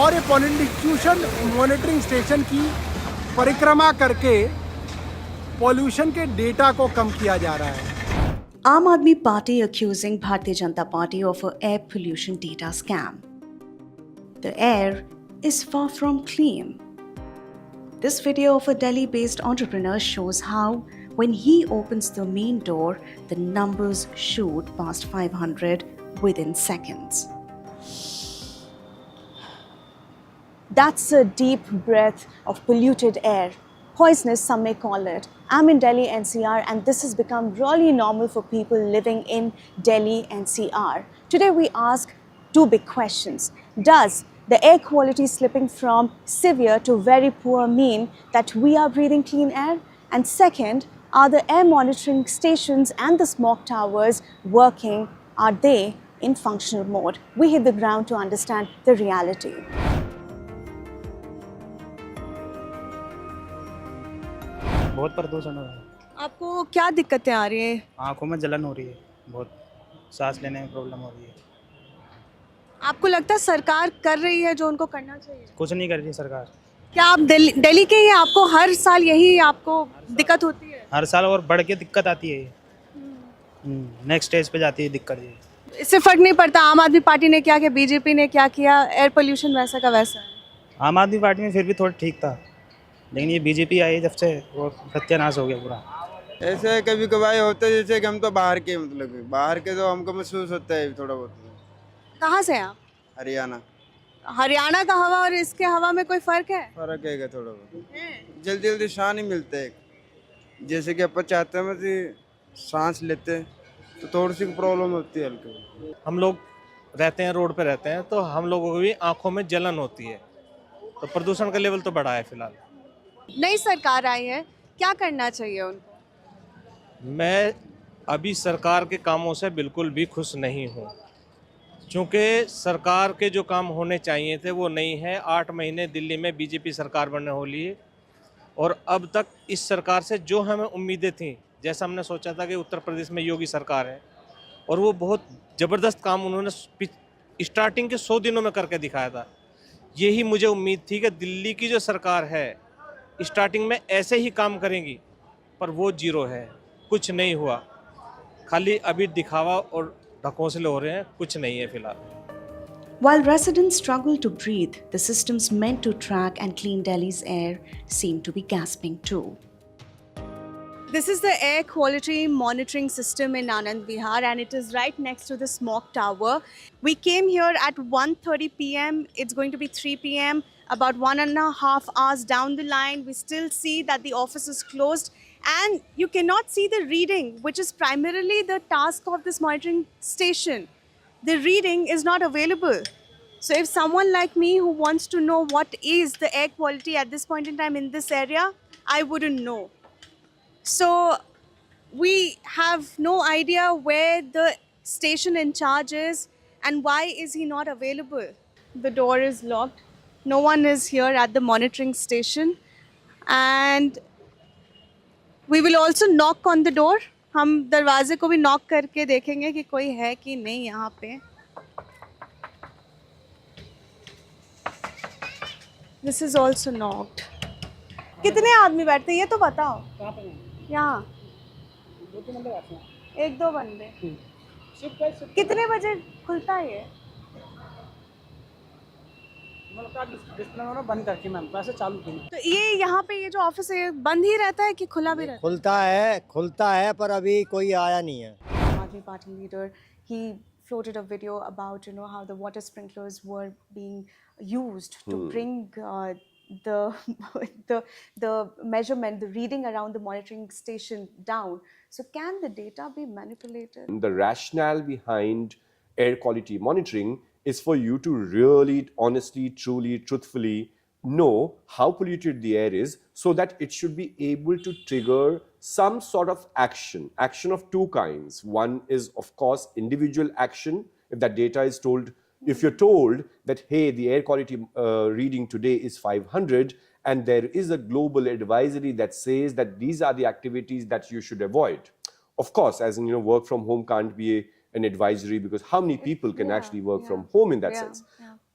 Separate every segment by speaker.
Speaker 1: और ये pollution monitoring station की परिक्रमा करके पॉल्यूशन के डेटा को कम किया जा रहा है।
Speaker 2: Aam Aadmi Party accusing Bharatiya Janata Party of an air pollution data scam. The air is far from clean. This video of a Delhi-based entrepreneur shows how, when he opens the main door, the numbers shoot past 500 within seconds. That's a deep breath of polluted air. Poisonous, some may call it. I'm in Delhi NCR and this has become really normal for people living in Delhi NCR. Today we ask two big questions. Does the air quality slipping from severe to very poor mean that we are breathing clean air? And second, are the air monitoring stations and the smog towers working? Are they in functional mode? We hit the ground to understand the reality.
Speaker 3: बहुत प्रदूषण हो रहा है।
Speaker 2: आपको क्या दिक्कतें आ रही हैं?
Speaker 3: आँखों में जलन हो रही है, बहुत सांस लेने में प्रॉब्लम हो रही है।
Speaker 2: आपको लगता है सरकार कर रही है जो उनको करना चाहिए?
Speaker 3: कुछ नहीं कर रही सरकार।
Speaker 2: क्या आप दिल्ली के ही आपको हर साल यही आपको दिक्कत होती है?
Speaker 3: हर साल और बढ़ के दिक्कत आती है। नेक्स्ट स्टेज पे जाती है दिक्कत ये।
Speaker 2: इससे फर्क नहीं पड़ता आम आदमी पार्टी ने क्या किया, बीजेपी ने क्या किया, एयर पोल्यूशन वैसा का वैसा है।
Speaker 3: आम आदमी पार्टी में फिर भी थोड़ा ठीक था, लेकिन ये बीजेपी आई जब से वो सत्यानाश हो गया पूरा।
Speaker 4: ऐसे कभी कभार होता है, जैसे कि हम तो बाहर के तो हमको महसूस होता है थोड़ा बहुत।
Speaker 2: कहाँ से आप?
Speaker 4: हरियाणा।
Speaker 2: हरियाणा का हवा और इसके हवा में कोई फर्क है?
Speaker 4: फर्क है थोड़ा बहुत। जल्दी जल्दी सांस नहीं मिलते है, जैसे कि अपन चाहते हैं मतलब सांस लेते तो थोड़ी सी प्रॉब्लम होती है हल्की।
Speaker 5: हम लोग रहते हैं रोड पे रहते हैं तो हम लोगों को भी आंखों में जलन होती है, तो प्रदूषण का लेवल तो बढ़ा है फिलहाल।
Speaker 2: नई सरकार आई है, क्या करना चाहिए उनको?
Speaker 5: मैं अभी सरकार के कामों से बिल्कुल भी खुश नहीं हूँ, क्योंकि सरकार के जो काम होने चाहिए थे वो नहीं है। 8 महीने दिल्ली में बीजेपी सरकार बनने वाली है और अब तक इस सरकार से जो हमें उम्मीदें थी, जैसा हमने सोचा था कि उत्तर प्रदेश में योगी सरकार है और वो बहुत ज़बरदस्त काम उन्होंने स्टार्टिंग के 100 दिनों में करके दिखाया था। यही मुझे उम्मीद थी कि दिल्ली की जो सरकार है स्टार्टिंग में ऐसे ही काम करेंगी, पर वो जीरो है, कुछ नहीं हुआ। खाली अभी दिखावा और ढकोसले हो रहे हैं, कुछ नहीं है फिलहाल।
Speaker 2: While residents struggle to breathe, the systems meant to track and clean Delhi's air seem to be gasping too. This is the air quality monitoring system in Anand Vihar and it is right next to the Smog Tower. We came here at 1:30 p.m. It's going to be 3 p.m. About 1.5 hours down the line, we still see that the office is closed and you cannot see the reading, which is primarily the task of this monitoring station. The reading is not available. So if someone like me who wants to know what is the air quality at this point in time in this area, I wouldn't know. So we have no idea where the station in charge is and why is he not available. The door is locked. No one is here at the monitoring station and we will also knock on the door. हम दरवाजे को भी knock करके देखेंगे कि कोई है कि नहीं यहाँ पे। This is also knocked. कितने आदमी बैठते हैं ये तो बताओ। यहाँ 1-2 बंदे। कितने बजे खुलता है ये?
Speaker 3: बंद करके मैम पैसे चालू की।
Speaker 2: तो ये यहाँ पे ये जो ऑफिस है बंद ही रहता है कि खुला भी रहता है?
Speaker 6: खुलता है पर अभी कोई आया नहीं है।
Speaker 2: Aadmi party leader, he floated a video about how the water sprinklers were being used to bring the measurement, the reading around the monitoring station down. So can the data be manipulated?
Speaker 7: The rationale behind air quality monitoring is for you to really, honestly, truly, truthfully know how polluted the air is so that it should be able to trigger some sort of action of two kinds. One is, of course, individual action. If that data is told, if you're told that, hey, the air quality reading today is 500 and there is a global advisory that says that these are the activities that you should avoid. Of course, as in, work from home can't be an advisory because how many people can actually work from home in that sense?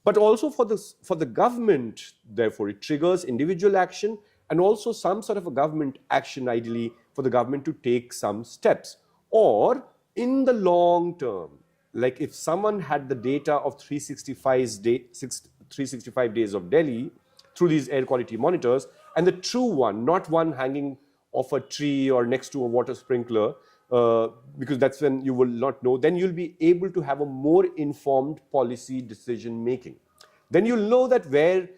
Speaker 7: but also for the government. Therefore, it triggers individual action and also some sort of a government action, ideally for the government to take some steps. Or in the long term, like if someone had the data of 365 days of Delhi through these air quality monitors, and the true one, not one hanging off a tree or next to a water sprinkler, because that's when you will not know, then you'll be able to have a more informed policy decision making. Then you'll know that where,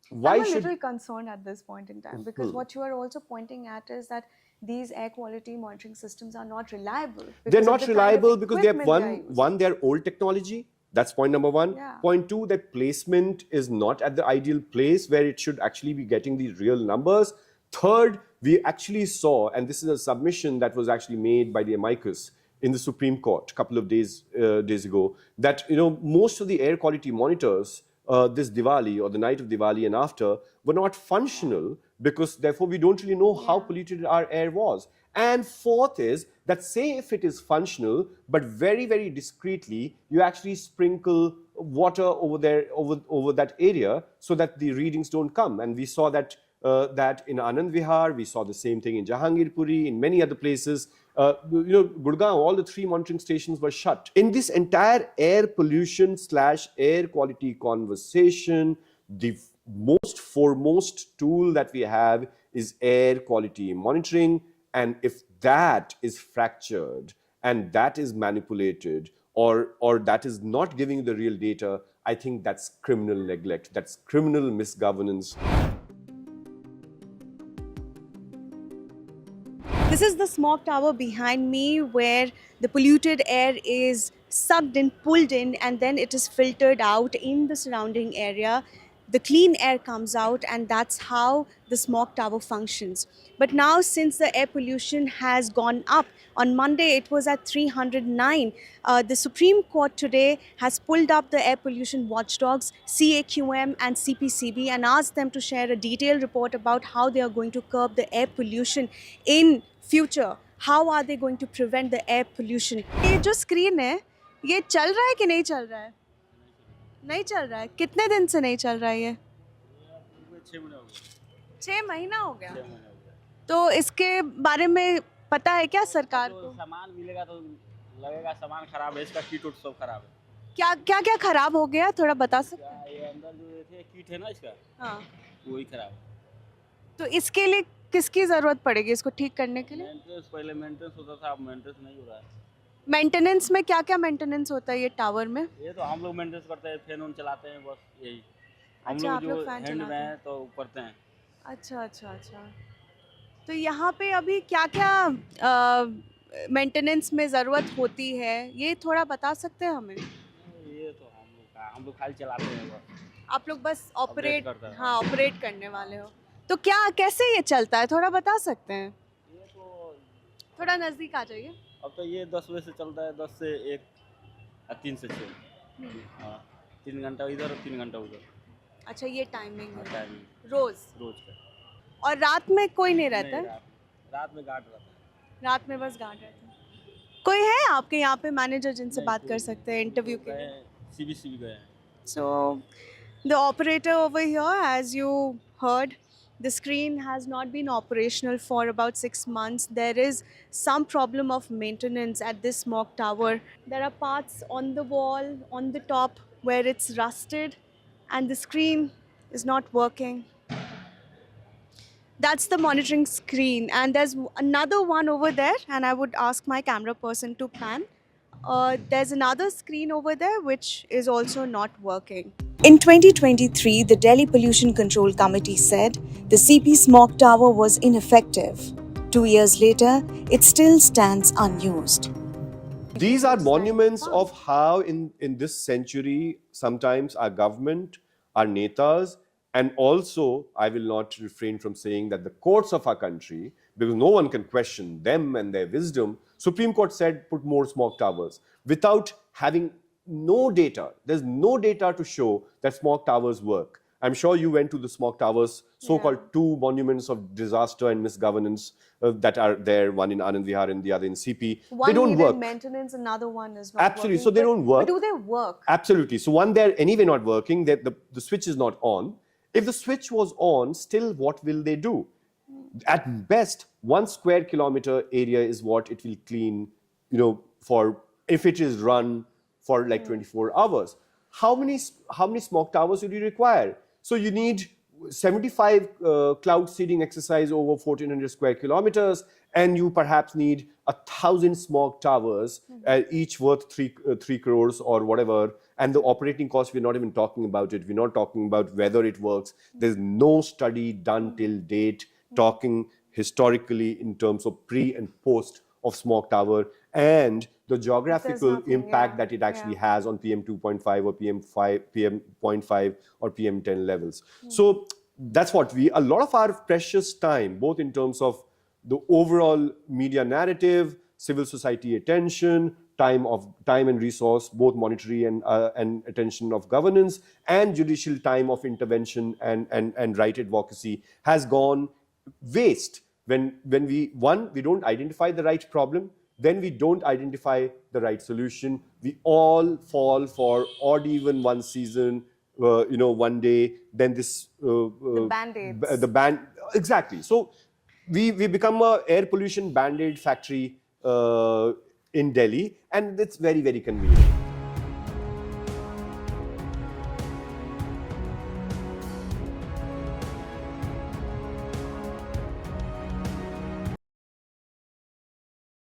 Speaker 7: why
Speaker 2: I'm a
Speaker 7: should...
Speaker 2: little concerned at this point in time because what you are also pointing at is that these air quality monitoring systems are not reliable.
Speaker 7: They're not reliable because they have
Speaker 2: equipment
Speaker 7: one, they're old technology. That's point number one.
Speaker 2: Yeah.
Speaker 7: Point two, that placement is not at the ideal place where it should actually be getting these real numbers. Third, we actually saw, and this is a submission that was actually made by the amicus in the Supreme Court a couple of days ago, that most of the air quality monitors this Diwali or the night of Diwali and after were not functional because therefore we don't really know how polluted our air was. And fourth is that say if it is functional, but very, very discreetly, you actually sprinkle water over there, over that area so that the readings don't come. And we saw that in Anand Vihar, we saw the same thing in Jahangirpuri, in many other places. Gurgaon, all the 3 monitoring stations were shut. In this entire air pollution / air quality conversation, the most foremost tool that we have is air quality monitoring. And if that is fractured and that is manipulated or that is not giving you the real data, I think that's criminal neglect, that's criminal misgovernance.
Speaker 2: This is the smog tower behind me where the polluted air is sucked in, pulled in, and then it is filtered out in the surrounding area. The clean air comes out, and that's how the smog tower functions. But now, since the air pollution has gone up, on Monday it was at 309. The Supreme Court today has pulled up the air pollution watchdogs, CAQM and CPCB, and asked them to share a detailed report about how they are going to curb the air pollution in future. How are they going to prevent the air pollution? ये जो screen है, ये चल रहा है कि नहीं चल रहा है? नहीं चल रहा है. कितने दिन से नहीं चल रहा है ये? 6 महीना हो गया. तो इसके बारे में पता है क्या सरकार को?
Speaker 8: सामान मिलेगा तो लगेगा सामान खराब है, इसका कीट सब खराब है.
Speaker 2: क्या खराब हो गया, थोड़ा बता सकते हैं?
Speaker 8: ये अंदर जो थे कीट है ना इसका,
Speaker 2: हाँ,
Speaker 8: वही खराब है.
Speaker 2: तो इसके लिए किसकी जरूरत पड़ेगी इसको ठीक करने के लिए?
Speaker 8: पहले मेंटेनेंस होता था, अब मेंटेनेंस नहीं हो रहा है.
Speaker 2: मेंटेनेंस में क्या मेंटेनेंस होता है ये टावर में?
Speaker 8: ये तो हम लोग मेंटेनेंस करते हैं, फैन उन चलाते हैं, बस यही. हम
Speaker 2: अच्छा, आप
Speaker 8: लोग
Speaker 2: लोग
Speaker 8: जो
Speaker 2: फैन
Speaker 8: हैंड में
Speaker 2: चलाते हैं
Speaker 8: हैं तो करते हैं.
Speaker 2: अच्छा. तो यहाँ पे अभी क्या मेंटेनेंस में ज़रूरत होती है, ये थोड़ा बता सकते हैं हमें?
Speaker 8: ये तो हम लोग खाली चलाते हैं बस.
Speaker 2: आप लोग बस ऑपरेट
Speaker 8: करते हैं.
Speaker 2: हाँ, ऑपरेट करने वाले हो. तो कैसे ये चलता है, थोड़ा बता सकते हैं?
Speaker 8: ये तो
Speaker 2: थोड़ा नज़दीक आ जाइए.
Speaker 8: अब तो ये 10 बजे से चलता है, 10 से 1 और 3 से 6. हाँ, 3 घंटा इधर और 3 घंटा उधर.
Speaker 2: अच्छा, ये टाइमिंग है
Speaker 8: टाइमिंग
Speaker 2: रोज
Speaker 8: का.
Speaker 2: और रात में कोई नहीं रहता है?
Speaker 8: रात में गार्ड रहता है.
Speaker 2: रात में बस गार्ड रहता है. कोई है आपके यहाँ पे मैनेजर जिनसे बात कर सकते हैं इंटरव्यू के लिए?
Speaker 8: CBCB गए हैं.
Speaker 2: So the operator over here, as you heard, the screen has not been operational for about 6 months. There is some problem of maintenance at this smog tower. There are parts on the wall, on the top, where it's rusted and the screen is not working. That's the monitoring screen, and there's another one over there, and I would ask my camera person to pan. There's another screen over there which is also not working. In 2023, the Delhi Pollution Control Committee said the CP Smog Tower was ineffective. 2 years later, it still stands unused.
Speaker 7: These are monuments of how in this century, sometimes our government, our netas, and also, I will not refrain from saying that the courts of our country, because no one can question them and their wisdom, Supreme Court said put more smog towers without having no data. There's no data to show that smog towers work. I'm sure you went to the Smog Towers, so-called two monuments of disaster and misgovernance that are there, one in Anand Vihar and the other in CP.
Speaker 2: One
Speaker 7: they don't
Speaker 2: needed
Speaker 7: work.
Speaker 2: maintenance, another one is not
Speaker 7: Absolutely,
Speaker 2: working.
Speaker 7: so they don't work.
Speaker 2: But do they work?
Speaker 7: Absolutely. So one, they're anyway not working, that the switch is not on. If the switch was on, still what will they do? At best, 1 square kilometer area is what it will clean, for if it is run for like 24 hours. How many smog towers would you require? So you need 75 cloud seeding exercise over 1400 square kilometers, and you perhaps need 1,000 smog towers, each worth 3 crores or whatever. And the operating cost, we're not even talking about it. We're not talking about whether it works. There's no study done till date talking historically in terms of pre and post of smog tower and the geographical impact that it actually has on PM 2.5 or PM 0.5 or PM 10 levels. So that's what a lot of our precious time, both in terms of the overall media narrative, civil society attention, time and resource, both monetary and attention of governance, and judicial time of intervention and right advocacy has gone waste when we don't identify the right problem, then we don't identify the right solution. We all fall for odd even one season, one day, then this
Speaker 2: The Band-Aids.
Speaker 7: Exactly. So we become a air pollution Band-Aid factory in Delhi, and it's very, very convenient.